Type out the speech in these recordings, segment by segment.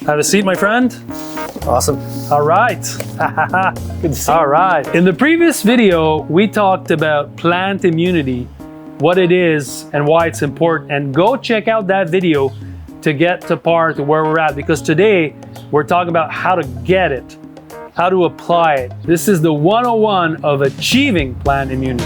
Have a seat, my friend. Awesome. All right. Good to see you. All right. In the previous video, we talked about plant immunity, what it is and why it's important. And go check out that video to get to part to where we're at, because today we're talking about how to get it, how to apply it. This is the 101 of achieving plant immunity.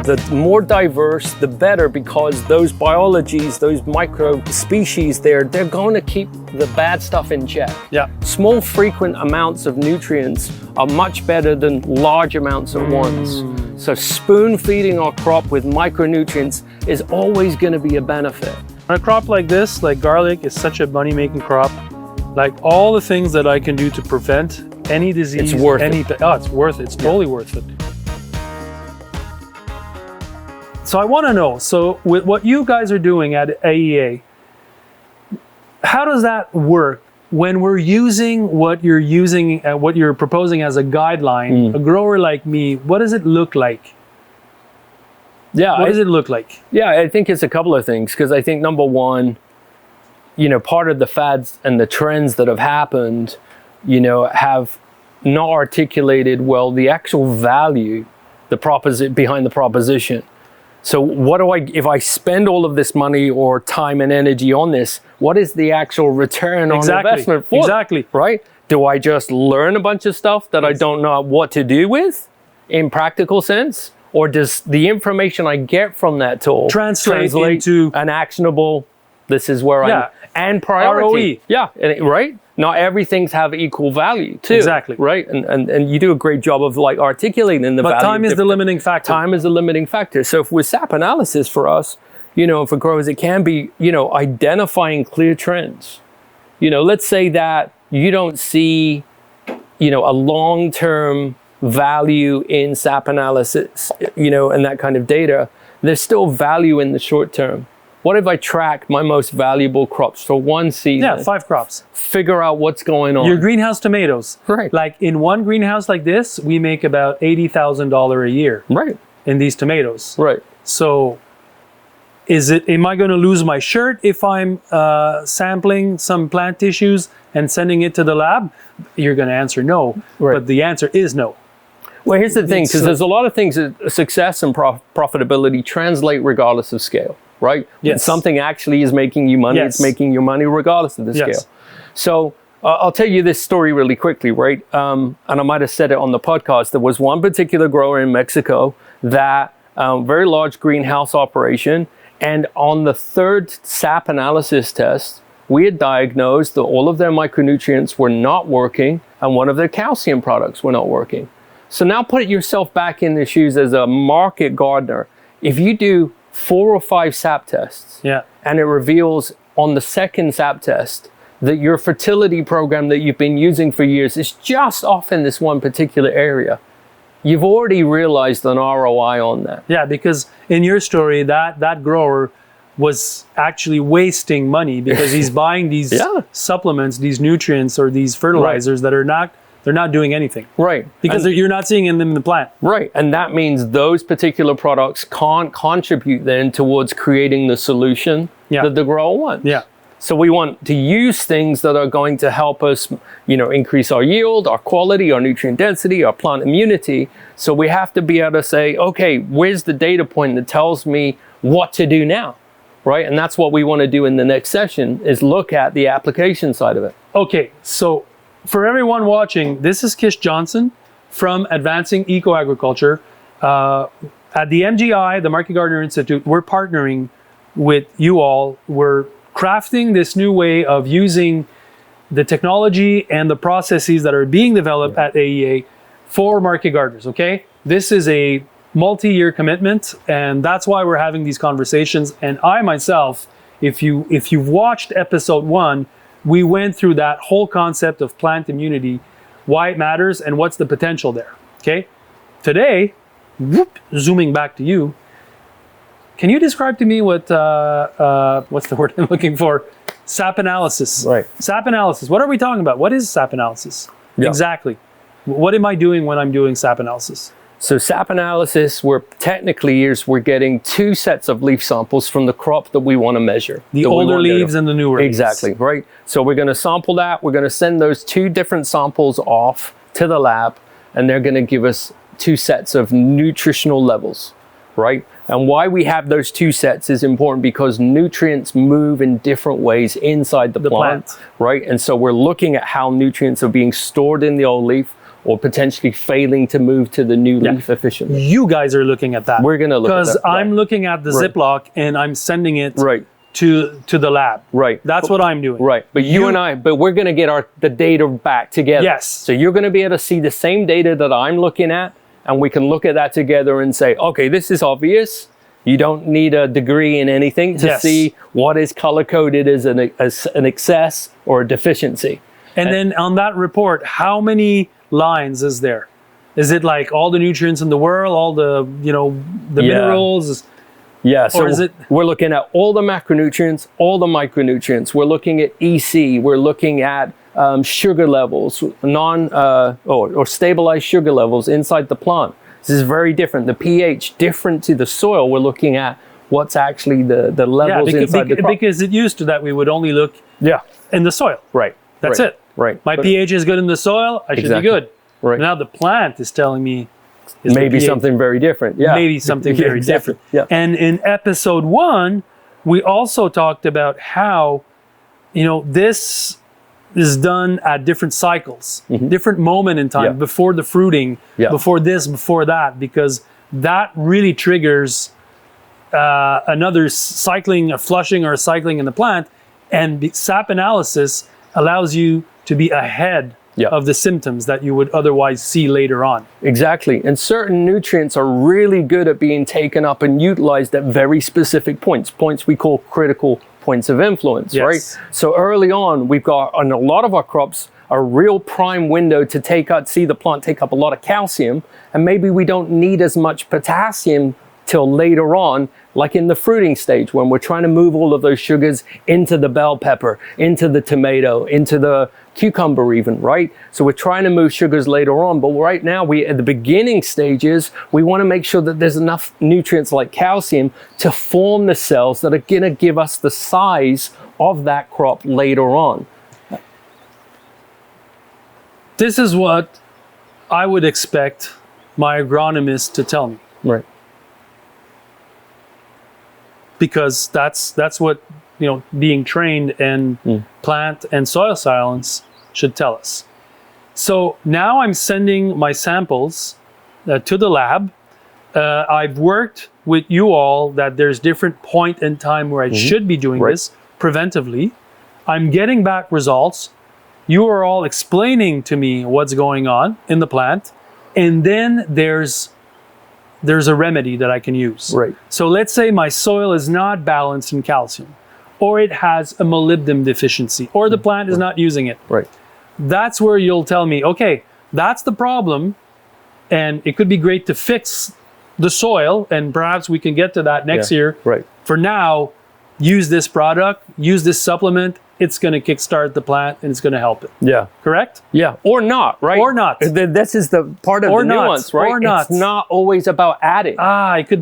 The more diverse, the better, because those biologies, those micro species they're going to keep the bad stuff in check. Yeah. Small, frequent amounts of nutrients are much better than large amounts at once. So spoon feeding our crop with micronutrients is always going to be a benefit. On a crop like this, like garlic, is such a money-making crop. Like all the things that I can do to prevent any disease, It's worth it. Oh, it's worth it. It's totally worth it. So I want to know, so with what you guys are doing at AEA, how does that work when we're using what you're using, what you're proposing as a guideline? A grower like me, what does it look like? Yeah. What does it look like? Yeah, I think it's a couple of things, because I think number one, part of the fads and the trends that have happened, have not articulated well the actual value, behind the proposition. So what do if I spend all of this money or time and energy on this, what is the actual return on investment for? Exactly. Right? Do I just learn a bunch of stuff that I don't know what to do with in practical sense? Or does the information I get from that tool translate into an actionable, this is where I'm, and priority. ROE. Yeah, right? Not everything's have equal value too. Exactly. Right? And you do a great job of articulating the value. But time is the limiting factor. Time is the limiting factor. So if with SAP analysis for us, for growers, it can be, identifying clear trends. Let's say that you don't see, a long-term value in SAP analysis, and that kind of data. There's still value in the short term. What if I track my most valuable crops for one season? Yeah, 5 crops. Figure out what's going on. Your greenhouse tomatoes. Right. Like in one greenhouse like this, we make about $80,000 a year. Right. In these tomatoes. Right. So am I going to lose my shirt if I'm sampling some plant tissues and sending it to the lab? You're going to answer no. Right. But the answer is no. Well, here's the thing, because there's a lot of things that success and profitability translate regardless of scale. Right? Yes. When something actually is making you money, Yes. it's making you money regardless of the Yes. scale. So I'll tell you this story really quickly, right? And I might have said it on the podcast. There was one particular grower in Mexico that very large greenhouse operation. And on the third SAP analysis test, we had diagnosed that all of their micronutrients were not working and one of their calcium products were not working. So now put yourself back in the shoes as a market gardener. If you do 4 or 5 SAP tests, and it reveals on the second SAP test that your fertility program that you've been using for years is just off in this one particular area, you've already realized an ROI on that. Yeah, because in your story, that grower was actually wasting money because he's buying these supplements, these nutrients or these fertilizers that are they're not doing anything. Right. Because you're not seeing them in the plant. Right. And that means those particular products can't contribute then towards creating the solution that the grower wants. Yeah. So we want to use things that are going to help us, increase our yield, our quality, our nutrient density, our plant immunity. So we have to be able to say, okay, where's the data point that tells me what to do now? Right. And that's what we want to do in the next session, is look at the application side of it. Okay. So for everyone watching, this is Kish Johnson from Advancing Eco Agriculture. At the MGI, the Market Gardener Institute, we're partnering with you all. We're crafting this new way of using the technology and the processes that are being developed at AEA for market gardeners, okay? This is a multi-year commitment, and that's why we're having these conversations. And I myself, if you've watched episode 1, we went through that whole concept of plant immunity, why it matters, and what's the potential there, okay? Today, zooming back to you, can you describe to me what, what's the word I'm looking for? SAP analysis. Right. SAP analysis. What are we talking about? What is SAP analysis? Yeah. Exactly. What am I doing when I'm doing SAP analysis? So sap analysis, we're getting 2 sets of leaf samples from the crop that we want to measure. The older leaves and the newer leaves. Exactly, right? So we're going to sample that. We're going to send those 2 different samples off to the lab, and they're going to give us 2 sets of nutritional levels, right? And why we have those 2 sets is important because nutrients move in different ways inside the plant, right? And so we're looking at how nutrients are being stored in the old leaf or potentially failing to move to the new leaf efficiently. You guys are looking at that. We're going to look at that. Because I'm looking at the Ziploc and I'm sending it to the lab. Right. That's what I'm doing. Right. But we're going to get the data back together. Yes. So you're going to be able to see the same data that I'm looking at, and we can look at that together and say, okay, this is obvious. You don't need a degree in anything to see what is color-coded as an excess or a deficiency. And then on that report, how many lines is there? Is it like all the nutrients in the world, all the, the minerals? Yeah, so we're looking at all the macronutrients, all the micronutrients. We're looking at EC. We're looking at sugar levels, or stabilized sugar levels inside the plant. This is very different. The pH different to the soil. We're looking at what's actually the levels inside the crop. Because it used to that we would only look in the soil. Right. That's it. Right. My pH is good in the soil. I should be good. Right. Now the plant is telling me maybe something very different. Yeah. Maybe something very different. Yeah. And in episode 1, we also talked about how, this is done at different cycles, different moment in time, before the fruiting, before this, before that, because that really triggers another cycling, a flushing or a cycling in the plant. And the sap analysis allows you to be ahead of the symptoms that you would otherwise see later on. Exactly. And certain nutrients are really good at being taken up and utilized at very specific points we call critical points of influence, right? So early on, we've got, on a lot of our crops, a real prime window to see the plant take up a lot of calcium, and maybe we don't need as much potassium till later on, like in the fruiting stage, when we're trying to move all of those sugars into the bell pepper, into the tomato, into the cucumber even, right? So we're trying to move sugars later on, but right now, at the beginning stages, we want to make sure that there's enough nutrients like calcium to form the cells that are going to give us the size of that crop later on. This is what I would expect my agronomist to tell me. Right. Because that's what being trained in plant and soil science should tell us. So now I'm sending my samples to the lab. I've worked with you all that there's different point in time where I should be doing this preventively. I'm getting back results. You are all explaining to me what's going on in the plant, and then there's a remedy that I can use. Right. So let's say my soil is not balanced in calcium, or it has a molybdenum deficiency, or the plant is not using it. Right. That's where you'll tell me, okay, that's the problem, and it could be great to fix the soil, and perhaps we can get to that next year. Right. For now, use this product, use this supplement. It's going to kickstart the plant and it's going to help it. Yeah. Correct? Yeah. Or not, right? Or not. This is the part of the nuance, right? Or not. It's not always about adding. It could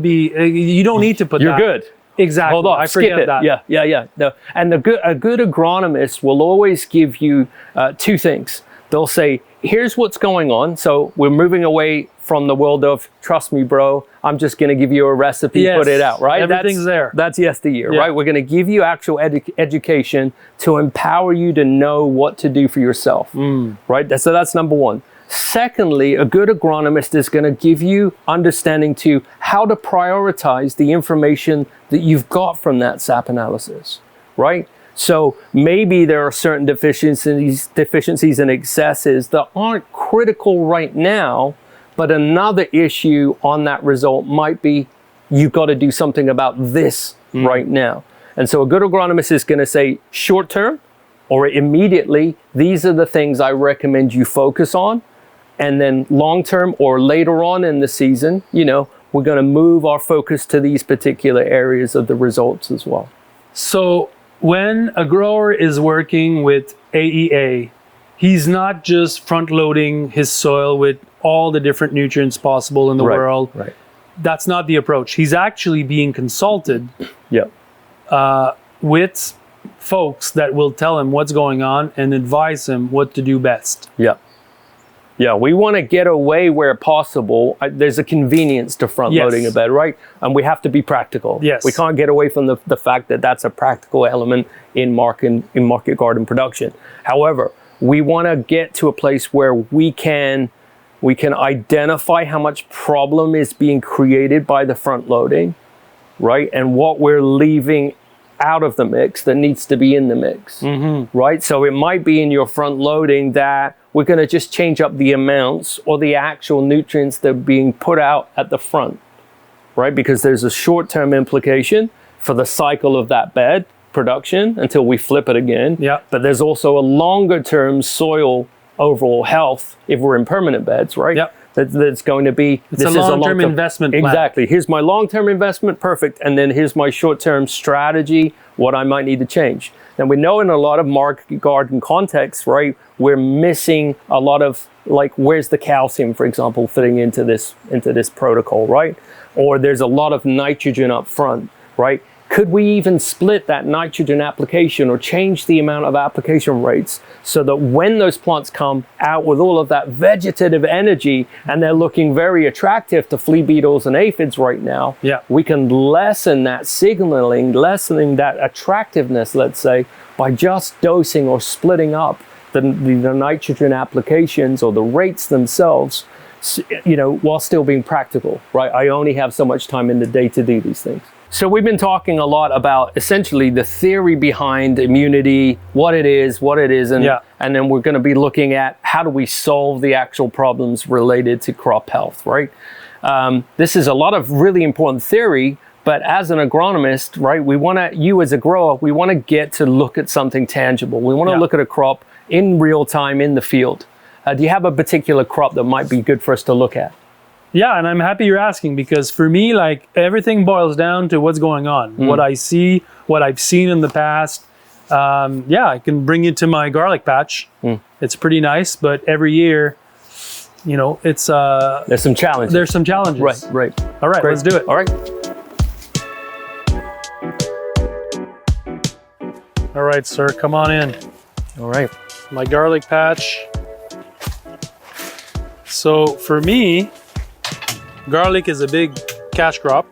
be, you don't need to put You're that. good. Exactly. Hold on, I forget that. Yeah. No. And a good agronomist will always give you 2 things. They'll say, here's what's going on. So we're moving away from the world of, trust me, bro, I'm just going to give you a recipe, put it out, right? Everything's there. That's yesteryear, right? We're going to give you actual education to empower you to know what to do for yourself, right? So that's number 1. Secondly, a good agronomist is going to give you understanding to how to prioritize the information that you've got from that sap analysis, right? So maybe there are certain deficiencies and excesses that aren't critical right now, but another issue on that result might be you've got to do something about this right now. And so a good agronomist is going to say short term or immediately, these are the things I recommend you focus on. And then long term or later on in the season, we're going to move our focus to these particular areas of the results as well. So when a grower is working with AEA, he's not just front loading his soil with all the different nutrients possible in the world. Right. That's not the approach. He's actually being consulted Yeah. with folks that will tell him what's going on and advise him what to do best. Yeah. Yeah, we want to get away where possible. There's a convenience to front loading a bed, right? And we have to be practical. Yes. We can't get away from the fact that that's a practical element in market garden production. However, we want to get to a place where we can identify how much problem is being created by the front loading, right? And what we're leaving out of the mix that needs to be in the mix, right? So it might be in your front loading that we're going to just change up the amounts or the actual nutrients that are being put out at the front, right? Because there's a short-term implication for the cycle of that bed production until we flip it again. Yeah. But there's also a longer-term soil overall health if we're in permanent beds, right? Yep. That's going to be... It's a long-term investment plan. Exactly. Here's my long-term investment, perfect. And then here's my short-term strategy, what I might need to change. And we know in a lot of market garden contexts, right, we're missing a lot of, like, where's the calcium, for example, fitting into this protocol, right? Or there's a lot of nitrogen up front, right? Could we even split that nitrogen application or change the amount of application rates so that when those plants come out with all of that vegetative energy and they're looking very attractive to flea beetles and aphids right now, we can lessen that signaling, lessening that attractiveness, let's say, by just dosing or splitting up the nitrogen applications or the rates themselves, you know, while still being practical, right? I only have so much time in the day to do these things. So we've been talking a lot about essentially the theory behind immunity, what it is, what it isn't, and then we're going to be looking at how do we solve the actual problems related to crop health, right? This is a lot of really important theory, but as an agronomist, right, we want to, you as a grower, we want to get to look at something tangible. We want to look at a crop in real time in the field. Do you have a particular crop that might be good for us to look at? Yeah, and I'm happy you're asking because for me, like, everything boils down to what's going on. What I see, what I've seen in the past. I can bring you to my garlic patch. It's pretty nice, but every year, you know, it's... there's some challenges. There's some challenges. Right. All right, Great. let's do it. All right. All right, sir, come on in. All right. My garlic patch. So for me, garlic is a big cash crop.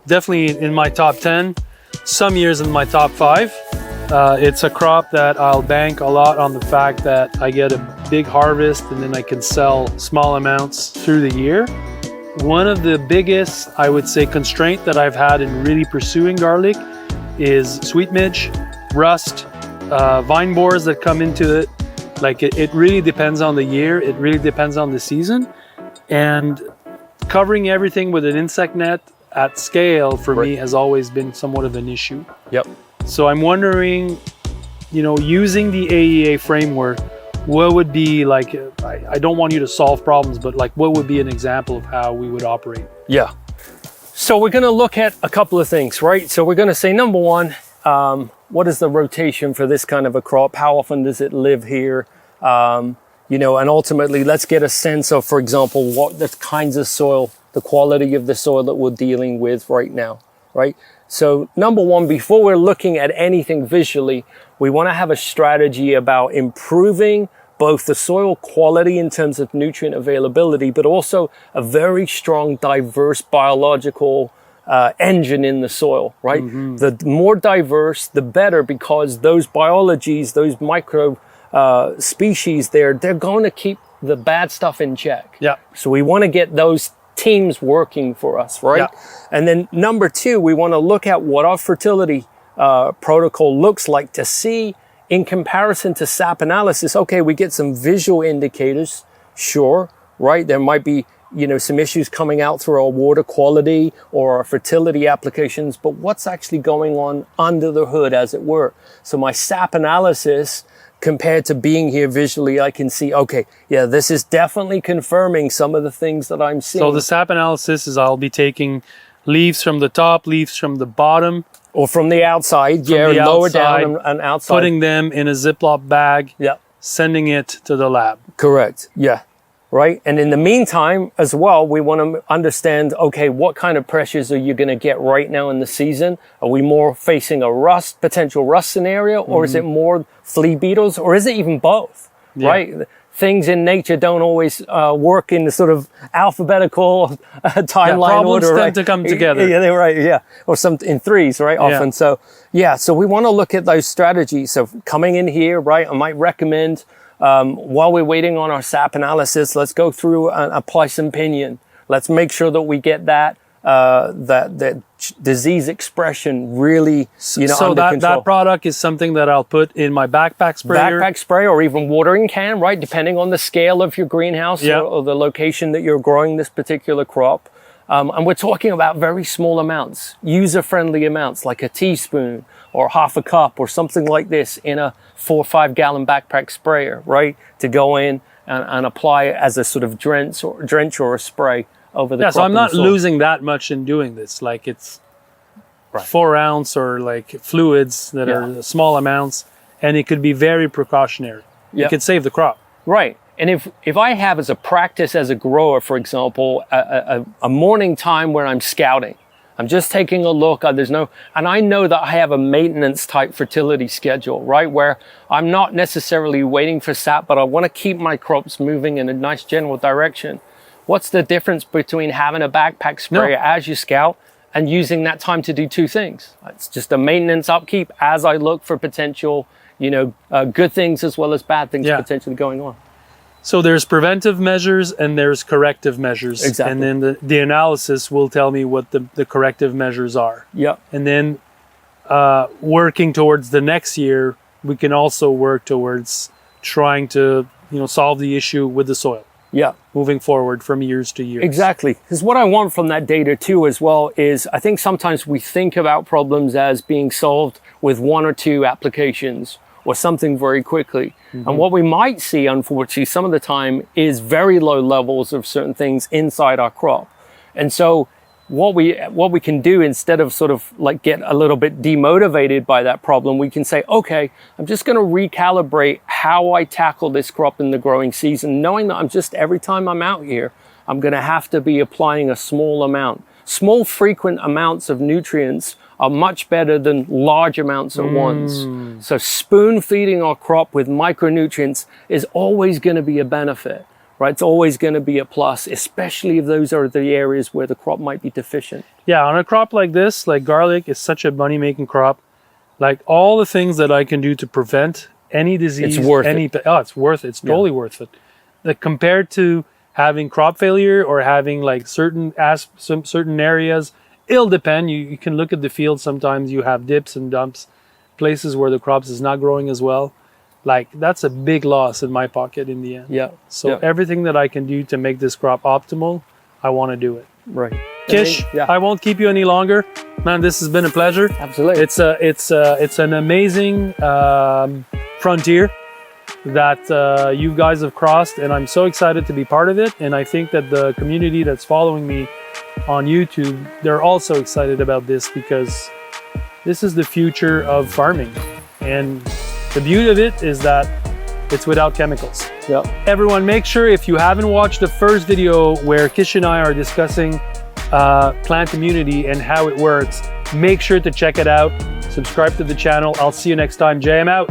Definitely in my top 10, some years in my top 5. It's a crop that I'll bank a lot on the fact that I get a big harvest and then I can sell small amounts through the year. One of the biggest, I would say, constraint that I've had in really pursuing garlic is sweet midge, rust, vine borers that come into it. Like it really depends on the year. It really depends on the season. And covering everything with an insect net at scale for me has always been somewhat of an issue. So I'm wondering, you know, using the AEA framework, what would be like, I don't want you to solve problems, but like what would be an example of how we would operate? Yeah. So we're going to look at a couple of things, right? So we're going to say, number one, what is the rotation for this kind of a crop? How often does it live here? You know, and ultimately, let's get a sense of, for example, what the kinds of soil, the quality of the soil that we're dealing with right now, right? So number one, before we're looking at anything visually, we want to have a strategy about improving both the soil quality in terms of nutrient availability, but also a very strong, diverse biological engine in the soil, right? The more diverse, the better, because those biologies, those micro species there, they're going to keep the bad stuff in check. So we want to get those teams working for us, right? And then number two, we want to look at what our fertility protocol looks like to see in comparison to sap analysis. Okay, we get some visual indicators, sure, right? There might be, you know, some issues coming out through our water quality or our fertility applications, but what's actually going on under the hood, as it were? So my sap analysis, compared to being here visually, I can see, okay, yeah, this is definitely confirming some of the things that I'm seeing. So the sap analysis is I'll be taking leaves from the top, leaves from the bottom. Or from the outside, lower down and outside. Putting them in a Ziploc bag, sending it to the lab. Correct, yeah. right? And in the meantime, as well, we want to understand, okay, what kind of pressures are you going to get right now in the season? Are we more facing a potential rust scenario, or is it more flea beetles, or is it even both, right? Things in nature don't always work in the sort of alphabetical timeline problems order. tend to come together. Yeah, they're right. Yeah, or some in threes, right? Often. So so we want to look at those strategies. So coming in here, right? I might recommend while we're waiting on our sap analysis, let's go through and apply some pinion. Let's make sure that we get that disease expression really, so under control. That product is something that I'll put in my backpack sprayer. Backpack spray, or even watering can, right? Depending on the scale of your greenhouse or the location that you're growing this particular crop. And we're talking about very small amounts, user-friendly amounts, like a teaspoon or half a cup or something like this in a 4 or 5 gallon backpack sprayer, right? To go in and apply it as a sort of drench or a spray over the crop. So I'm not losing that much in doing this. Like it's 4 ounce or like fluids that are small amounts, and it could be very precautionary. It could save the crop. Right. And if I have as a practice as a grower, for example, a morning time where I'm scouting, I'm just taking a look, and I know that I have a maintenance type fertility schedule, right? Where I'm not necessarily waiting for sap, but I want to keep my crops moving in a nice general direction. What's the difference between having a backpack sprayer as you scout and using that time to do two things? It's just a maintenance upkeep as I look for potential, good things as well as bad things potentially going on. So there's preventive measures and there's corrective measures. Exactly. And then the analysis will tell me what the corrective measures are. Yep. And then working towards the next year, we can also work towards trying to, solve the issue with the soil. Yeah. Moving forward from years to years. Exactly. Because what I want from that data too as well is I think sometimes we think about problems as being solved with 1 or 2 applications or something very quickly. And what we might see, unfortunately, some of the time is very low levels of certain things inside our crop. And so what we can do, instead of sort of like get a little bit demotivated by that problem, we can say, okay, I'm just going to recalibrate how I tackle this crop in the growing season, knowing that every time I'm out here, I'm going to have to be applying a small amount. Small, frequent amounts of nutrients are much better than large amounts at once. So spoon feeding our crop with micronutrients is always going to be a benefit, right? It's always going to be a plus, especially if those are the areas where the crop might be deficient. Yeah, on a crop like this, like garlic is such a money-making crop. Like all the things that I can do to prevent any disease, it's worth it. It's worth it. It's totally worth it. Like compared to having crop failure or having like certain areas, it'll depend. You can look at the field. Sometimes you have dips and dumps, places where the crops is not growing as well. Like that's a big loss in my pocket in the end. Yeah. So everything that I can do to make this crop optimal, I want to do it. Right. Kish, I won't keep you any longer. Man, this has been a pleasure. Absolutely. It's an amazing frontier that you guys have crossed, and I'm so excited to be part of it. And I think that the community that's following me on YouTube, they're also excited about this because this is the future of farming. And the beauty of it is that it's without chemicals. Yep. Everyone, make sure if you haven't watched the first video where Kish and I are discussing plant immunity and how it works, make sure to check it out. Subscribe to the channel. I'll see you next time. JM out.